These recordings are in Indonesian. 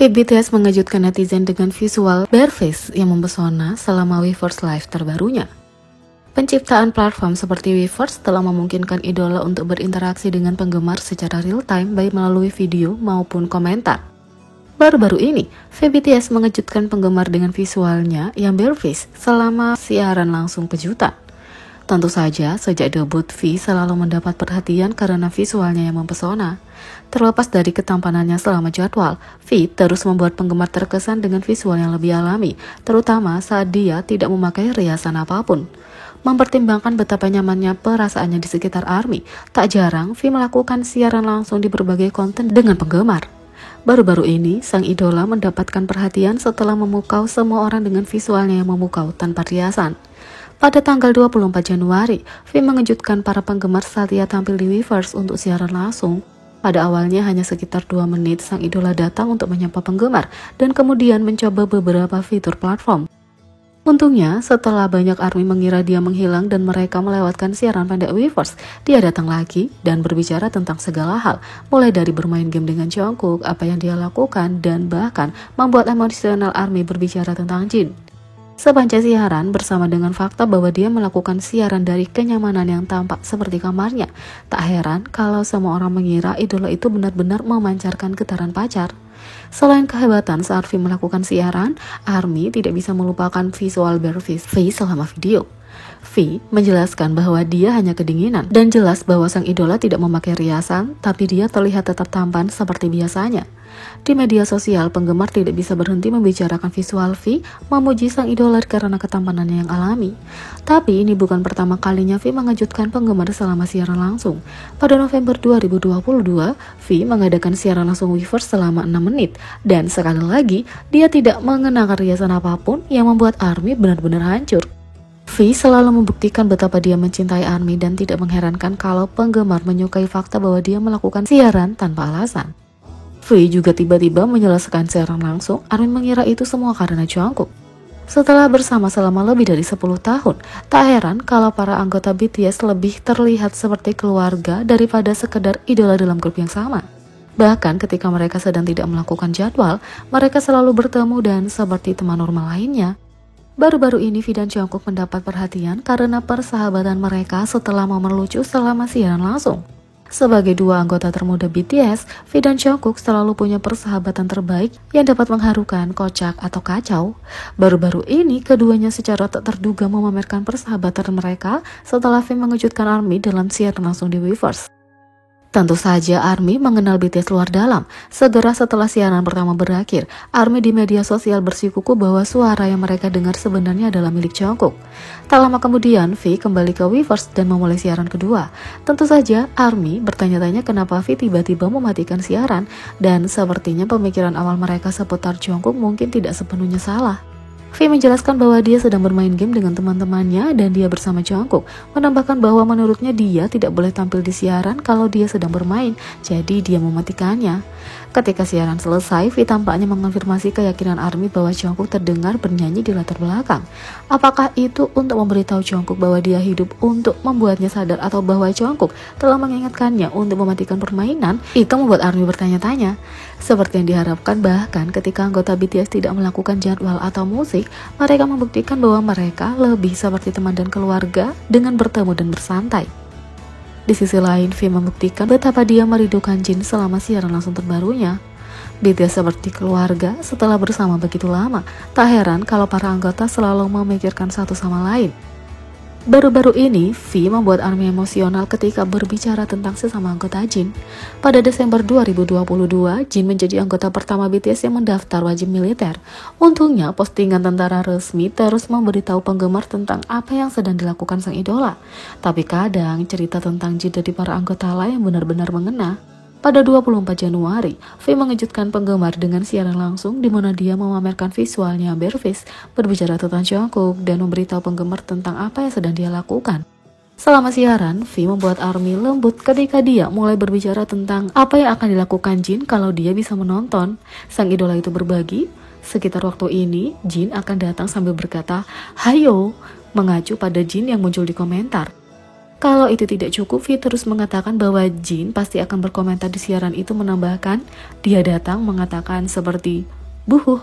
Fit BTS mengejutkan netizen dengan visual bareface yang mempesona selama Weverse Live terbarunya. Penciptaan platform seperti Weverse telah memungkinkan idola untuk berinteraksi dengan penggemar secara real-time baik melalui video maupun komentar. Baru-baru ini, Fit BTS mengejutkan penggemar dengan visualnya yang bareface selama siaran langsung kejutan. Tentu saja, sejak debut V selalu mendapat perhatian karena visualnya yang mempesona. Terlepas dari ketampanannya selama jadwal, V terus membuat penggemar terkesan dengan visual yang lebih alami, terutama saat dia tidak memakai riasan apapun. Mempertimbangkan betapa nyamannya perasaannya di sekitar ARMY, tak jarang V melakukan siaran langsung di berbagai konten dengan penggemar. Baru-baru ini, sang idola mendapatkan perhatian setelah memukau semua orang dengan visualnya yang memukau tanpa riasan. Pada tanggal 24 Januari, V mengejutkan para penggemar saat ia tampil di Weverse untuk siaran langsung. Pada awalnya hanya sekitar 2 menit, sang idola datang untuk menyapa penggemar dan kemudian mencoba beberapa fitur platform. Untungnya, setelah banyak ARMY mengira dia menghilang dan mereka melewatkan siaran pendek Weverse, dia datang lagi dan berbicara tentang segala hal, mulai dari bermain game dengan Jungkook, apa yang dia lakukan, dan bahkan membuat emosional ARMY berbicara tentang Jin. Sepanjang siaran, bersama dengan fakta bahwa dia melakukan siaran dari kenyamanan yang tampak seperti kamarnya, tak heran kalau semua orang mengira idola itu benar-benar memancarkan getaran pacar. Selain kehebatan saat V melakukan siaran, ARMY tidak bisa melupakan visual bareface V selama video. V menjelaskan bahwa dia hanya kedinginan dan jelas bahwa sang idola tidak memakai riasan, tapi dia terlihat tetap tampan seperti biasanya. Di media sosial, penggemar tidak bisa berhenti membicarakan visual V, memuji sang idola karena ketampanannya yang alami. Tapi ini bukan pertama kalinya V mengejutkan penggemar selama siaran langsung. Pada November 2022, V mengadakan siaran langsung Weverse selama 6 menit. Dan sekali lagi, dia tidak mengenakan riasan apapun yang membuat ARMY benar-benar hancur. V selalu membuktikan betapa dia mencintai ARMY dan tidak mengherankan kalau penggemar menyukai fakta bahwa dia melakukan siaran tanpa alasan. V juga tiba-tiba menyelesaikan siaran langsung. ARMY mengira itu semua karena Jungkook. Setelah bersama selama lebih dari 10 tahun, tak heran kalau para anggota BTS lebih terlihat seperti keluarga daripada sekedar idola dalam grup yang sama. Bahkan ketika mereka sedang tidak melakukan jadwal, mereka selalu bertemu dan seperti teman normal lainnya. Baru-baru ini V dan Jungkook mendapat perhatian karena persahabatan mereka setelah momen lucu selama siaran langsung. Sebagai dua anggota termuda BTS, V dan Jungkook selalu punya persahabatan terbaik yang dapat mengharukan, kocak, atau kacau. Baru-baru ini, keduanya secara tak terduga memamerkan persahabatan mereka setelah V mengejutkan ARMY dalam siaran langsung di Weverse. Tentu saja ARMY mengenal BTS luar dalam. Segera setelah siaran pertama berakhir, ARMY di media sosial bersikukuh bahwa suara yang mereka dengar sebenarnya adalah milik Jungkook. Tak lama kemudian, V kembali ke Weverse dan memulai siaran kedua. Tentu saja ARMY bertanya-tanya kenapa V tiba-tiba mematikan siaran, dan sepertinya pemikiran awal mereka seputar Jungkook mungkin tidak sepenuhnya salah. V menjelaskan bahwa dia sedang bermain game dengan teman-temannya dan dia bersama Jungkook, menambahkan bahwa menurutnya dia tidak boleh tampil di siaran kalau dia sedang bermain, jadi dia mematikannya. Ketika siaran selesai, V tampaknya mengonfirmasi keyakinan ARMY bahwa Jungkook terdengar bernyanyi di latar belakang. Apakah itu untuk memberitahu Jungkook bahwa dia hidup untuk membuatnya sadar atau bahwa Jungkook telah mengingatkannya untuk mematikan permainan? Itu membuat ARMY bertanya-tanya. Seperti yang diharapkan, bahkan ketika anggota BTS tidak melakukan jadwal atau musik, mereka membuktikan bahwa mereka lebih seperti teman dan keluarga dengan bertemu dan bersantai. Di sisi lain, V membuktikan betapa dia merindukan Jin selama siaran langsung terbarunya. BTS seperti keluarga setelah bersama begitu lama. Tak heran kalau para anggota selalu memikirkan satu sama lain. Baru-baru ini, V membuat ARMY emosional ketika berbicara tentang sesama anggota Jin. Pada Desember 2022, Jin menjadi anggota pertama BTS yang mendaftar wajib militer. Untungnya, postingan tentara resmi terus memberitahu penggemar tentang apa yang sedang dilakukan sang idola. Tapi kadang, cerita tentang Jin dari para anggota lain benar-benar mengena. Pada 24 Januari, V mengejutkan penggemar dengan siaran langsung di mana dia memamerkan visualnya bareface, berbicara tentang Jungkook, dan memberitahu penggemar tentang apa yang sedang dia lakukan. Selama siaran, V membuat ARMY lembut ketika dia mulai berbicara tentang apa yang akan dilakukan Jin kalau dia bisa menonton. Sang idola itu berbagi, sekitar waktu ini, Jin akan datang sambil berkata, "Hayo," mengacu pada Jin yang muncul di komentar. Kalau itu tidak cukup, V terus mengatakan bahwa Jin pasti akan berkomentar di siaran itu, menambahkan, dia datang mengatakan seperti, Buhuh.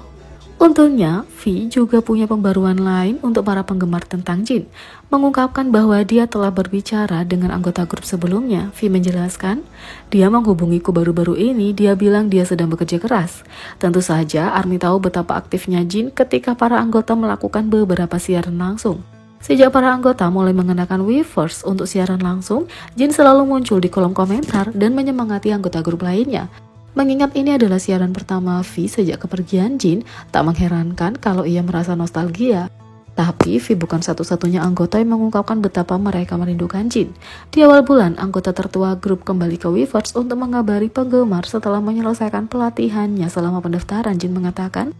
Untungnya, V juga punya pembaruan lain untuk para penggemar tentang Jin. Mengungkapkan bahwa dia telah berbicara dengan anggota grup sebelumnya. V menjelaskan, dia menghubungiku baru-baru ini, dia bilang dia sedang bekerja keras. Tentu saja, ARMY tahu betapa aktifnya Jin ketika para anggota melakukan beberapa siaran langsung. Sejak para anggota mulai mengenakan Weverse untuk siaran langsung, Jin selalu muncul di kolom komentar dan menyemangati anggota grup lainnya. Mengingat ini adalah siaran pertama V sejak kepergian Jin, tak mengherankan kalau ia merasa nostalgia. Tapi V bukan satu-satunya anggota yang mengungkapkan betapa mereka merindukan Jin. Di awal bulan, anggota tertua grup kembali ke Weverse untuk mengabari penggemar setelah menyelesaikan pelatihannya selama pendaftaran. Jin mengatakan,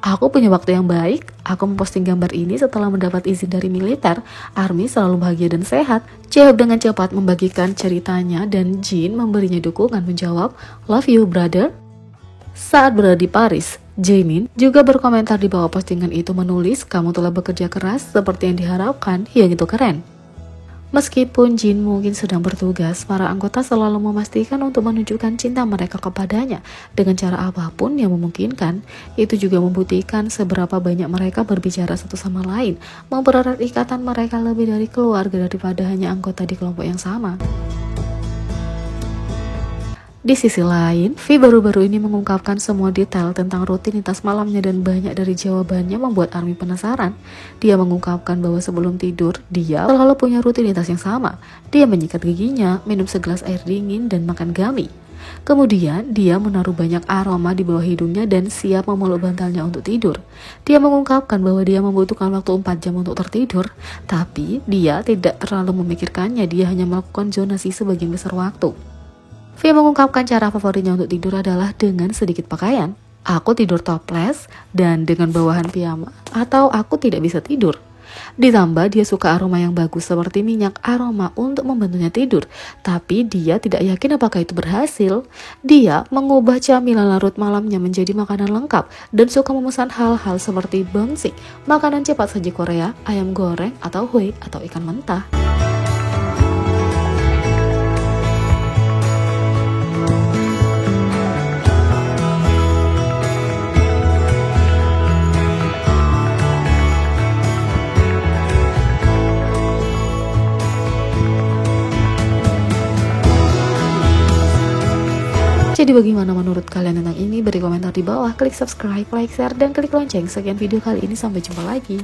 "Aku punya waktu yang baik, aku memposting gambar ini setelah mendapat izin dari militer. ARMY selalu bahagia dan sehat." Chaehoop dengan cepat membagikan ceritanya dan Jin memberinya dukungan menjawab, "Love you brother." Saat berada di Paris, Jaemin juga berkomentar di bawah postingan itu menulis, "Kamu telah bekerja keras seperti yang diharapkan, yang itu keren." Meskipun Jin mungkin sedang bertugas, para anggota selalu memastikan untuk menunjukkan cinta mereka kepadanya dengan cara apapun yang memungkinkan. Itu juga membuktikan seberapa banyak mereka berbicara satu sama lain, mempererat ikatan mereka lebih dari keluarga daripada hanya anggota di kelompok yang sama. Di sisi lain, V baru-baru ini mengungkapkan semua detail tentang rutinitas malamnya dan banyak dari jawabannya membuat ARMY penasaran. Dia mengungkapkan bahwa sebelum tidur, dia selalu punya rutinitas yang sama. Dia menyikat giginya, minum segelas air dingin, dan makan gummy. Kemudian, dia menaruh banyak aroma di bawah hidungnya dan siap memeluk bantalnya untuk tidur. Dia mengungkapkan bahwa dia membutuhkan waktu 4 jam untuk tertidur, tapi dia tidak terlalu memikirkannya, dia hanya melakukan zonasi sebagian besar waktu. V mengungkapkan cara favoritnya untuk tidur adalah dengan sedikit pakaian. "Aku tidur topless dan dengan bawahan piyama, atau aku tidak bisa tidur." Ditambah dia suka aroma yang bagus seperti minyak aroma untuk membantunya tidur, tapi dia tidak yakin apakah itu berhasil. Dia mengubah camilan larut malamnya menjadi makanan lengkap dan suka memesan hal-hal seperti bonsik, makanan cepat saji Korea, ayam goreng, atau hue atau ikan mentah. Jadi bagaimana menurut kalian tentang ini? Beri komentar di bawah, klik subscribe, like, share, dan klik lonceng. Sekian video kali ini, sampai jumpa lagi.